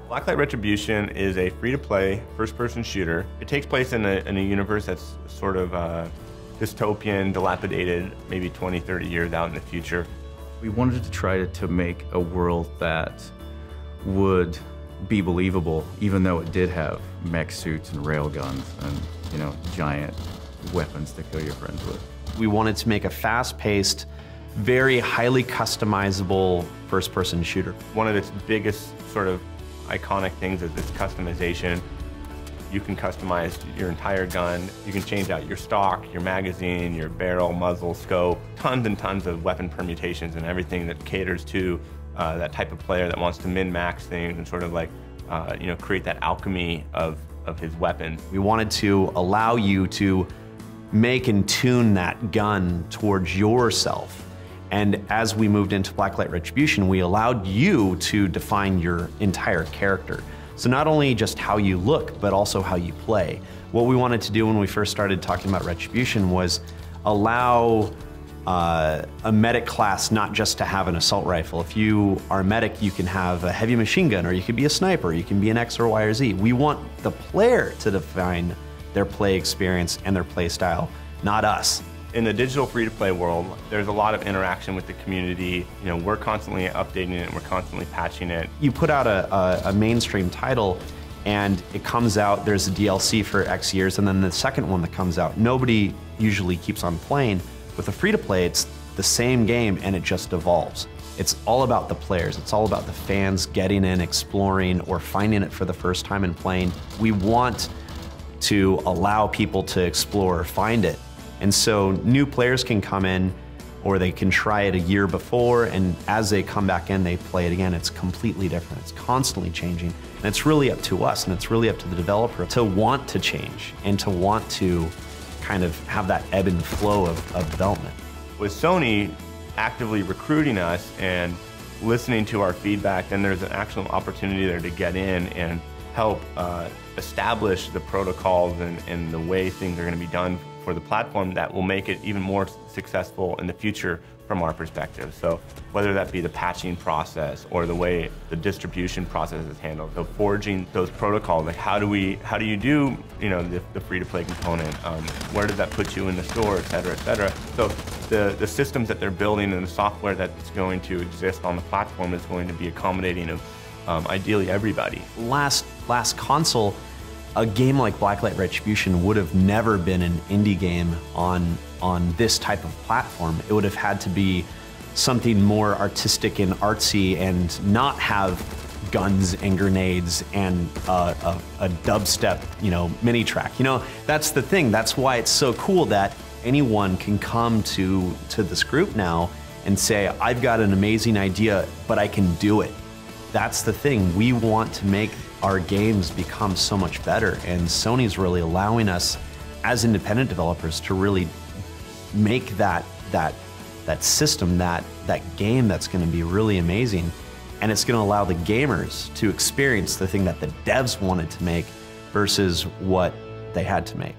Blacklight Retribution is a free-to-play, first-person shooter. It takes place in a universe that's sort of dystopian, dilapidated, maybe 20, 30 years out in the future. We wanted to try to make a world that would be believable, even though it did have mech suits and railguns and, you know, giant weapons to kill your friends with. We wanted to make a fast-paced, very highly customizable first-person shooter. One of its biggest sort of iconic things is its customization. You can customize your entire gun. You can change out your stock, your magazine, your barrel, muzzle, scope, tons and tons of weapon permutations and everything that caters to that type of player that wants to min-max things and sort of like, you know, create that alchemy of his weapon. We wanted to allow you to make and tune that gun towards yourself. And as we moved into Blacklight Retribution, we allowed you to define your entire character. So not only just how you look, but also how you play. What we wanted to do when we first started talking about Retribution was allow a medic class not just to have an assault rifle. If you are a medic, you can have a heavy machine gun, or you could be a sniper, you can be an X or Y or Z. We want the player to define their play experience and their play style, not us. In the digital free-to-play world, there's a lot of interaction with the community. You know, we're constantly updating it and we're constantly patching it. You put out a mainstream title and it comes out, there's a DLC for X years, and then the second one that comes out, nobody usually keeps on playing. With a free-to-play, it's the same game and it just evolves. It's all about the players. It's all about the fans getting in, exploring, or finding it for the first time and playing. We want to allow people to explore, find it. And so new players can come in, or they can try it a year before, and as they come back in, they play it again. It's completely different. It's constantly changing. And it's really up to us, and it's really up to the developer to want to change and to want to kind of have that ebb and flow of development. With Sony actively recruiting us and listening to our feedback, then there's an actual opportunity there to get in and help establish the protocols and the way things are going to be done for the platform that will make it even more successful in the future from our perspective. So whether that be the patching process or the way the distribution process is handled, so forging those protocols, like how do you do, you know, the free-to-play component, where does that put you in the store, et cetera, et cetera. So the systems that they're building and the software that's going to exist on the platform is going to be accommodating of ideally everybody. Last console, a game like Blacklight Retribution would have never been an indie game on this type of platform. It would have had to be something more artistic and artsy and not have guns and grenades and a dubstep, you know, mini track. You know, that's the thing. That's why it's so cool that anyone can come to this group now and say, I've got an amazing idea, but I can do it. That's the thing. We want to make our games become so much better, and Sony's really allowing us as independent developers to really make that system, that game that's going to be really amazing, and it's going to allow the gamers to experience the thing that the devs wanted to make versus what they had to make.